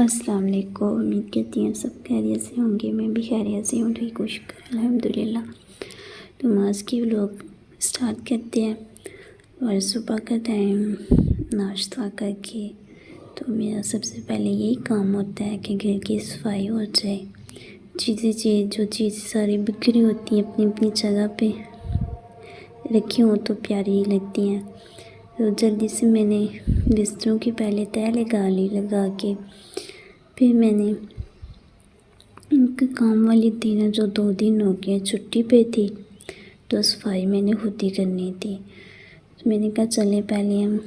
अस्सलाम वालेकुम। उम्मीद करती हूँ सब खैरियत से होंगे। मैं भी खैरियत से हूँ, ठीक हूँ, शुक्र अल्हम्दुलिल्लाह। तो आज के व्लॉग स्टार्ट करते हैं। और सुबह का टाइम नाश्ता करके तो मेरा सबसे पहले यही काम होता है कि घर की सफाई हो जाए। जो चीज़ें सारी बिखरी होती हैं अपनी अपनी जगह पे रखी हों तो प्यारी लगती हैं। तो जल्दी से मैंने बिस्तरों की पहले तह लगा ली। लगा के फिर मैंने उनके काम वाली थी ना, जो 2 दिन हो गए छुट्टी पे थी, तो सफाई मैंने खुद ही करनी थी। तो मैंने कहा चले पहले हम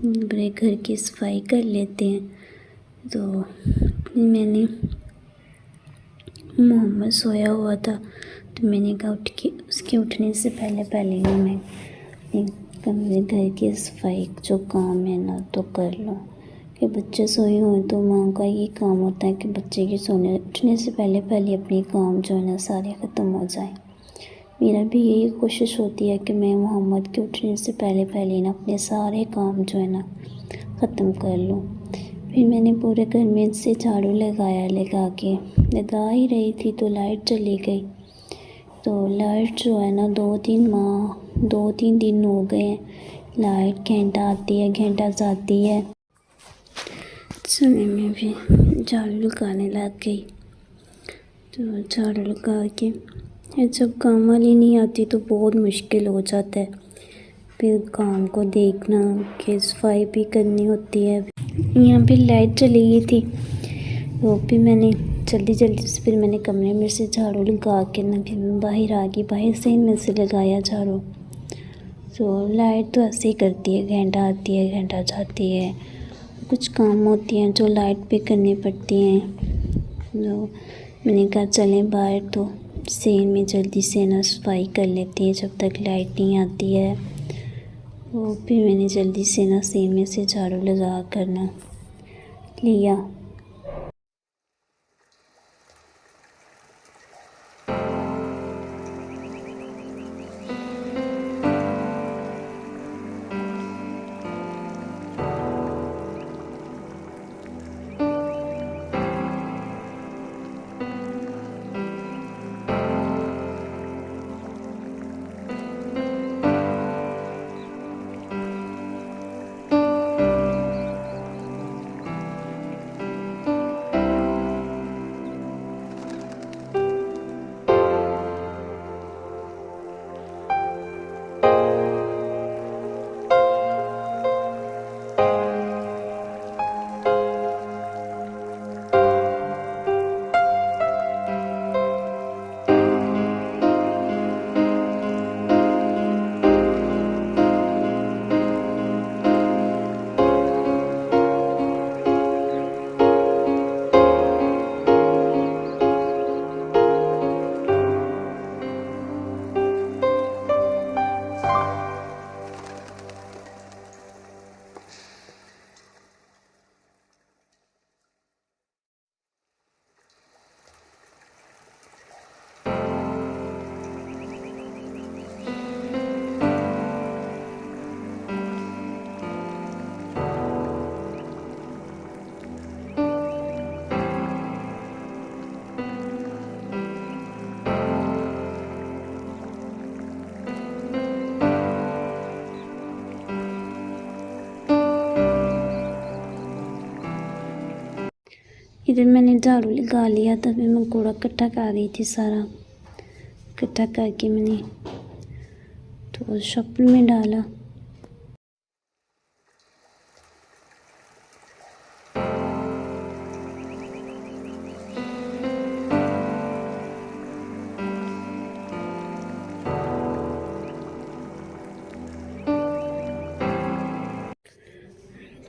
बड़े घर की सफाई कर लेते हैं। तो फिर मैंने मोहम्मद सोया हुआ था तो मैंने कहा उसके उठने से पहले पहले ही मैं कमरे घर की सफाई जो काम है ना तो कर लूँ। कि बच्चे सोए हुए तो माँ का ये काम होता है कि बच्चे के उठने से पहले पहले अपने काम जो है ना सारे ख़त्म हो जाए। मेरा भी यही कोशिश होती है कि मैं मोहम्मद के उठने से पहले पहले ना अपने सारे काम जो है ना ख़त्म कर लूँ। फिर मैंने पूरे घर में से झाड़ू लगाया। लगा ही रही थी तो लाइट चली गई। तो लाइट जो है ना 2-3 दिन हो गए हैं। लाइट घंटा आती है घंटा जाती है। सुने में भी झाड़ू लगाने लग गई। तो झाड़ू लगा के जब काम वाली नहीं आती तो बहुत मुश्किल हो जाता है। फिर काम को देखना कि सफाई भी करनी होती है। यहाँ पे लाइट चली गई थी तो फिर मैंने जल्दी से फिर मैंने कमरे में से झाड़ू लगा के ना फिर मैं बाहर आ गई। बाहर से में से लगाया झाड़ू। तो लाइट तो ऐसे ही करती है, घंटा आती है घंटा जाती है। कुछ काम होती हैं जो लाइट पे करनी पड़ती हैं। तो मैंने कहा चलें बाहर तो सेन में जल्दी से ना सफाई कर लेती है जब तक लाइट नहीं आती है। तो फिर मैंने जल्दी से ना सेन में से झाड़ू लगा कर ना लिया। इधर मैंने झाड़ू लगा लिया था। फिर मैं कूड़ा इकट्ठा कर रही थी। सारा इकट्ठा करके मैंने तो शॉपर में डाला।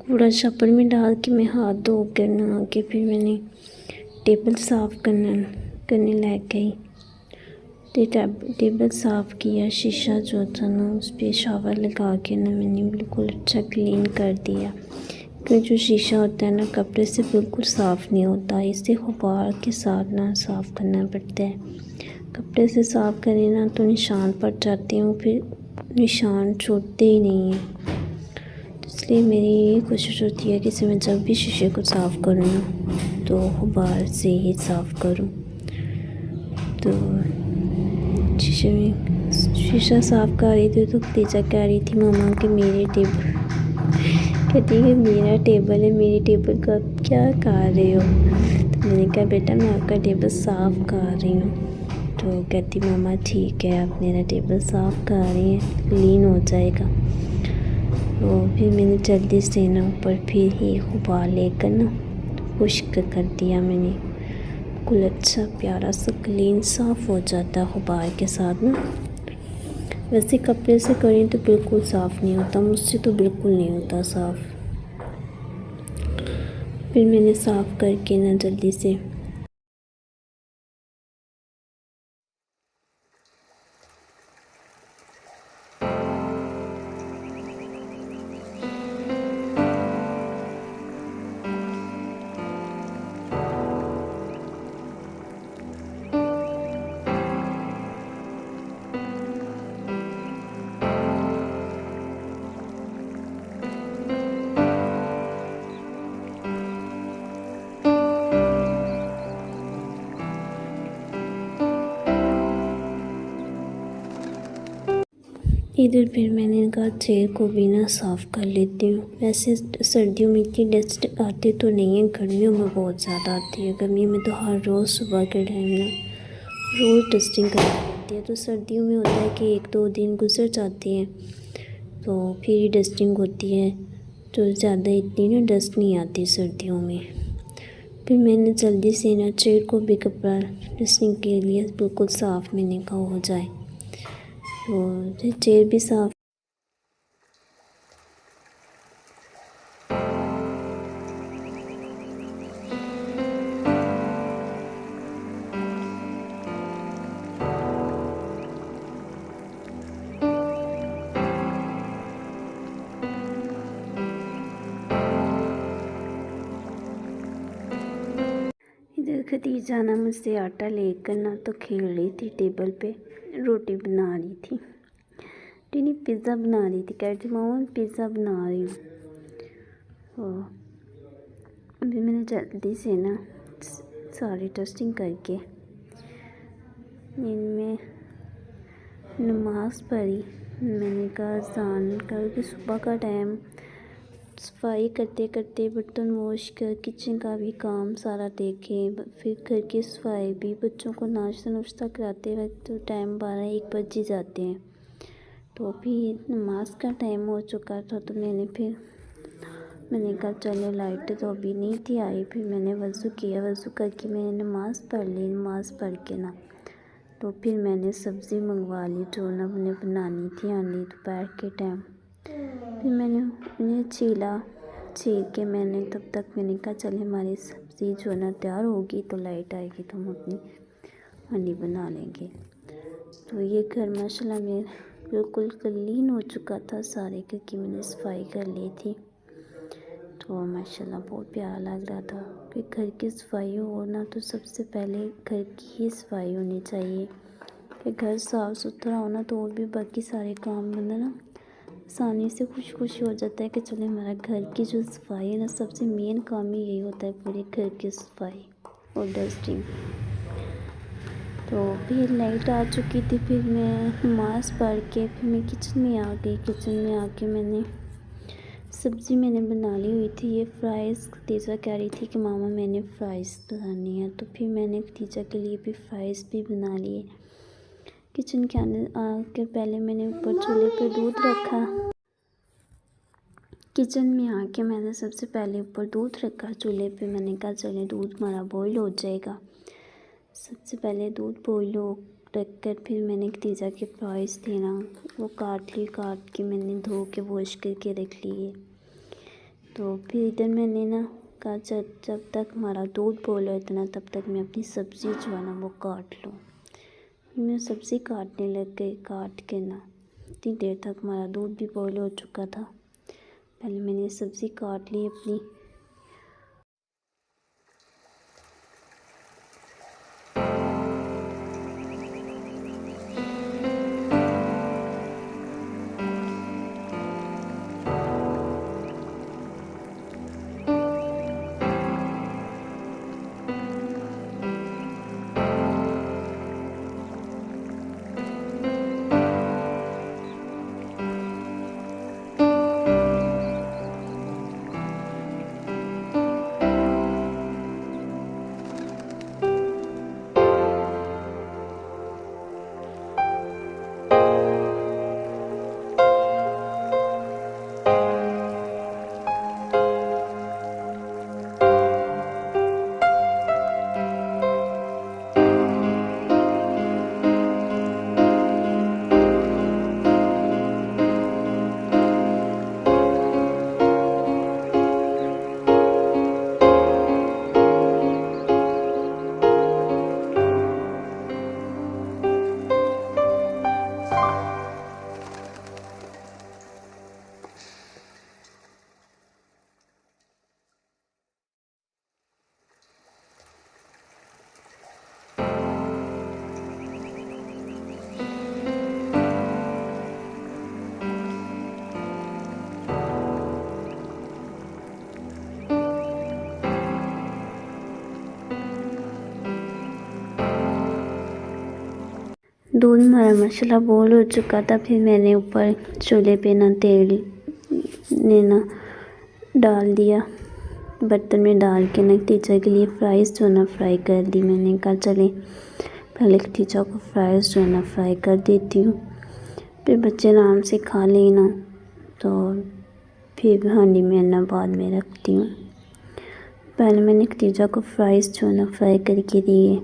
कूड़ा शॉपर में डाल के मैं हाथ धो कर नहा के फिर मैंने टेबल साफ़ करने लग गई। टेबल साफ़ किया। शीशा जो था ना उस पर शावर लगा के ना मैंने बिल्कुल अच्छा क्लीन कर दिया। क्योंकि जो शीशा होता है ना कपड़े से बिल्कुल साफ़ नहीं होता। इसे गुबार के साथ ना साफ़ करना पड़ता है। कपड़े से साफ़ करें ना तो निशान पड़ जाते हैं, फिर निशान छूटते ही नहीं हैं। इसलिए मेरी यही कोशिश होती है कि मैं जब भी शीशे को साफ़ करूँ ना तो गुब्बार से ही साफ़ करूं। तो शीशा साफ़ कर रही थी तो खदीजा कह रही थी मामा कि मेरे टेबल, कहती है मेरा टेबल है, मेरी टेबल का क्या कर रहे हो। तो मैंने कहा बेटा मैं आपका टेबल साफ़ कर रही हूँ। तो कहती मामा ठीक है आप मेरा टेबल साफ़ कर रही हैं, क्लीन हो जाएगा। तो फिर मैंने जल्दी से ना ऊपर फिर ही गुब्बार लेकर ना खुश्क कर दिया मैंने। बिल्कुल अच्छा प्यारा सा क्लीन साफ़ हो जाता है गुब्बार के साथ ना। वैसे कपड़े से करें तो बिल्कुल साफ़ नहीं होता, मुझसे तो बिल्कुल नहीं होता साफ़। फिर मैंने साफ़ करके ना जल्दी से इधर फिर मैंने कहा चेयर को भी ना साफ़ कर लेती हूँ। वैसे सर्दियों में इतनी डस्ट आती तो नहीं है, गर्मियों में बहुत ज़्यादा आती है। गर्मियों में तो हर रोज़ सुबह के टाइम ना रोज़ डस्टिंग करनी पड़ती है। तो सर्दियों में होता है कि 1-2 दिन गुजर जाते हैं तो फिर ही डस्टिंग होती है, तो ज़्यादा इतनी ना डस्ट नहीं आती सर्दियों में। फिर मैंने जल्दी से ना चेयर को भी कपड़ा डस्टिंग के लिए बिल्कुल साफ़ मैंने कहा हो जाए, तो चेयर भी साफ़। इधर खदीजा ना मुझसे आटा लेकर ना तो खेल रही थी टेबल पे, रोटी बना रही थी। नहीं पिज़्ज़ा बना रही थी, कह रही थी मामा पिज़्ज़ा बना रही हूँ। तो अभी मैंने जल्दी से ना सारी डस्टिंग करके इनमें नमाज़ पढ़ी। मैंने कहा अज़ान करके सुबह का टाइम सफाई करते करते बर्तन वॉश कर किचन का भी काम सारा देखें, फिर घर की सफाई भी, बच्चों को नाश्ता नुश्ता कराते वक्त तो टाइम 12-1 बज ही जाते हैं। तो अभी नमाज का टाइम हो चुका था तो मैंने कहा चलो लाइट तो अभी नहीं थी आई। फिर मैंने वज़ू किया, वज़ू करके मैंने नमाज़ पढ़ ली। नमाज़ पढ़ के ना तो फिर मैंने सब्ज़ी मंगवा ली जो ना मैंने बनानी थी आनी दोपहर के टाइम। फिर मैंने उन्हें छील के मैंने तब तक मैंने कहा चल हमारी सब्ज़ी जो ना तैयार होगी तो लाइट आएगी तो हम अपनी हांडी बना लेंगे। तो ये घर माशाल्लाह में बिल्कुल क्लीन हो चुका था सारे, क्योंकि मैंने सफाई कर ली थी। तो माशाल्लाह बहुत प्यारा लग रहा था कि घर की सफाई हो ना तो सबसे पहले घर की ही सफाई होनी चाहिए। कि घर साफ़ सुथरा होना तो और भी बाकी सारे काम बंदा ना आसानी से खुश हो जाता है कि चलो हमारा घर की जो सफाई है ना, सबसे मेन काम ही यही होता है पूरे घर की सफाई और डस्टिंग। तो फिर लाइट आ चुकी थी, फिर मैं नमाज़ पढ़ के फिर मैं किचन में आ गई। किचन में आके मैंने सब्ज़ी मैंने बना ली हुई थी, ये फ्राइज़। खदीजा कह रही थी कि मामा मैंने फ़्राइज़ बनानी है, तो फिर मैंने खदीजा के लिए भी फ़्राइज़ भी बना लिए। किचन के अंदर आकर पहले मैंने ऊपर चूल्हे पर दूध रखा। किचन में आके मैंने सबसे पहले ऊपर दूध रखा चूल्हे पे। मैंने कहा चले दूध हमारा बॉईल हो जाएगा। सबसे पहले दूध बॉईल हो रख कर फिर मैंने खदीजा के फ़्राइज़ थे ना वो काट के मैंने धो के वॉश करके रख लिए। तो फिर इधर मैंने ना कहा जब तक हमारा दूध बॉईल हो इतना तब तक मैं अपनी सब्ज़ी जो है ना वो काट लूँ। मैं सब्ज़ी काटने लग गई। काट के ना इतनी देर तक हमारा दूध भी बॉईल हो चुका था। पहले मैंने सब्ज़ी काट ली अपनी। दूध हमारा माशाल्लाह बॉईल हो चुका था। फिर मैंने ऊपर चूल्हे पे ना तेल ने ना डाल दिया, बर्तन में डाल के ना खतीजा के लिए फ्राइज़ जो ना फ्राई कर दी। मैंने कहा चले पहले खतीजा को फ्राइज़ जो ना फ्राई कर देती हूँ, फिर बच्चे आराम से खा लेना, तो फिर हांडी में ना बाद में रखती हूँ। पहले मैंने खतीजा को फ्राइज़ जो ना फ्राई करके दिए,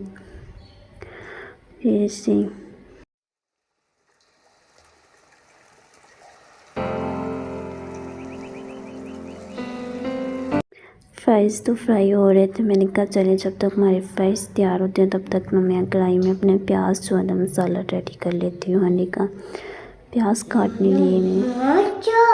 फिर इसे फ्राइज़ तो फ्राई हो रहे थे। मैंने कहा चले जब तक हमारे फ्राइज़ तैयार होते हैं तब तक मैं कढ़ाई में अपने प्याज जो है मसाला रेडी कर लेती हूँ। हांडी का प्याज काटने लिए मैंने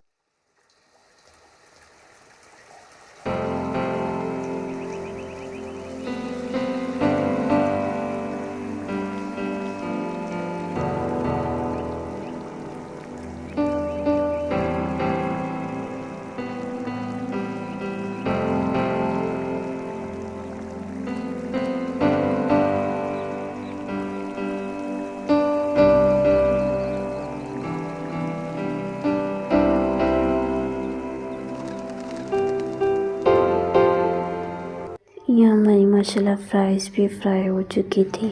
यहाँ हमारी माशाल्लाह फ्राइज़ भी फ्राई हो चुकी थी।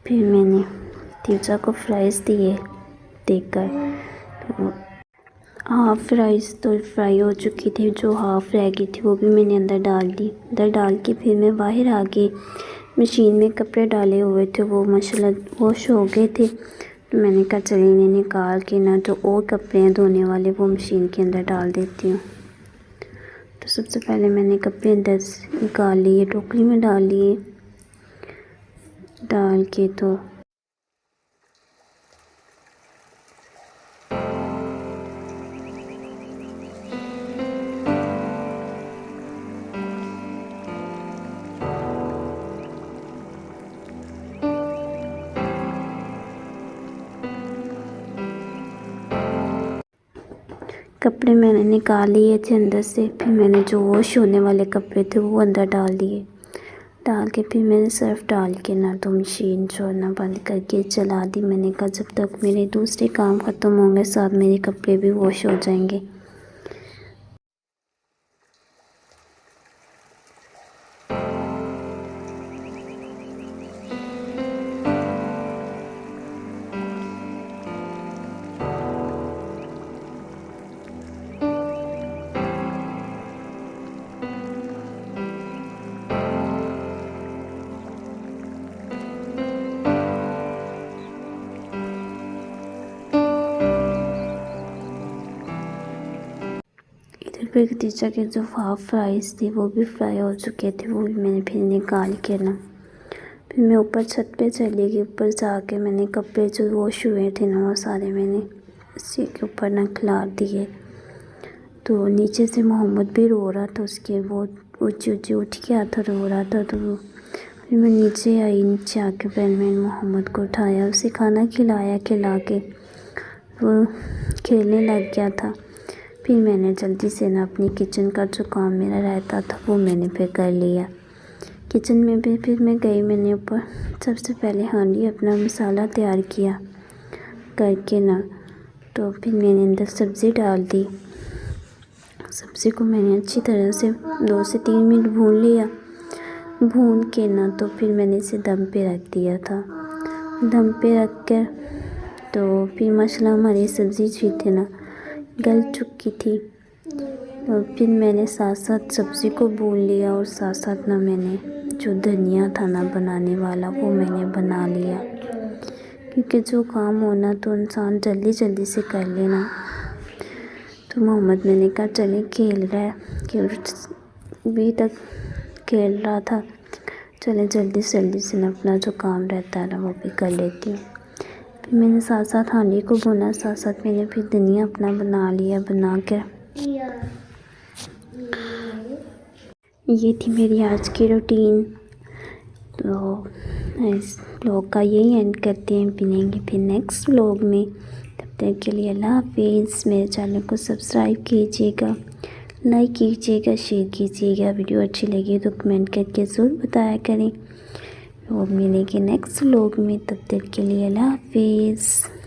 फिर मैंने खतीजा को फ्राइज़ दिए देखकर, तो हाफ़ फ्राइज़ तो फ्राई हो चुकी थी, जो हाफ़ रह गई थी वो भी मैंने अंदर डाल दी। अंदर डाल के फिर मैं बाहर आ गई। मशीन में कपड़े डाले हुए थे, वो माशाल्लाह वॉश हो गए थे, तो मैंने कहा चलिए इन्हें निकाल के ना जो और कपड़े हैं धोने वाले वो मशीन के अंदर डाल देती हूँ। तो सबसे पहले मैंने कपड़े अंदर से निकाल लिए, टोकरी में डाल लिए, डाल के तो कपड़े मैंने निकाल लिए थे अंदर से। फिर मैंने जो वॉश होने वाले कपड़े थे वो अंदर डाल दिए, डाल के फिर मैंने सर्फ़ डाल के ना तो मशीन जो ना बंद करके चला दी। मैंने कहा जब तक मेरे दूसरे काम ख़त्म होंगे साथ मेरे कपड़े भी वॉश हो जाएंगे। फिर खतीजा के जो हाफ़ फ्राइज़ थे वो भी फ्राई हो चुके थे, वो भी मैंने फिर निकाल के ना फिर मैं ऊपर छत पे चली गई। ऊपर जाके मैंने कपड़े जो वॉश हुए थे ना वो सारे मैंने इसी के ऊपर ना खिलार दिए। तो नीचे से मोहम्मद भी रो रहा था, उसके वो ऊँची ऊँची उठ गया था, रो रहा था। तो फिर मैं नीचे आई, नीचे आके फिर मैंने मोहम्मद को उठाया, उसे खाना खिलाया, खिला के वो खेलने लग गया था। फिर मैंने जल्दी से ना अपनी किचन का जो काम मेरा रहता था वो मैंने फिर कर लिया। किचन में भी फिर मैं गई, मैंने ऊपर सबसे पहले हांडी अपना मसाला तैयार किया करके ना, तो फिर मैंने अंदर सब्ज़ी डाल दी। सब्ज़ी को मैंने अच्छी तरह से 2 से 3 मिनट भून लिया। भून के ना तो फिर मैंने इसे दम पे रख दिया था। दम पे रख कर तो फिर माशाल्लाह हमारी सब्ज़ी जो थी ना गल चुकी थी। तो फिर मैंने साथ साथ सब्ज़ी को भून लिया और साथ साथ ना मैंने जो धनिया था ना बनाने वाला वो मैंने बना लिया, क्योंकि जो काम होना तो इंसान जल्दी जल्दी से कर लेना। तो मोहम्मद मैंने कहा चले खेल रहा है, अभी तक खेल रहा था, चले जल्दी से ना अपना जो काम रहता है ना वो भी कर लेती हूँ। फिर मैंने साथ साथ हांडी को भुना, साथ साथ मैंने फिर धनिया अपना बना लिया। बना कर ये थी मेरी आज की रूटीन। तो इस व्लॉग का यही एंड करते हैं, मिलेंगे फिर नेक्स्ट व्लॉग में। तब तक के लिए अल्लाह हाफिज़। मेरे चैनल को सब्सक्राइब कीजिएगा, लाइक कीजिएगा, शेयर कीजिएगा। वीडियो अच्छी लगी तो कमेंट करके ज़रूर बताया करें। और मिलेंगे नेक्स्ट व्लॉग में, तब तक के लिए अल्लाह हाफिज़।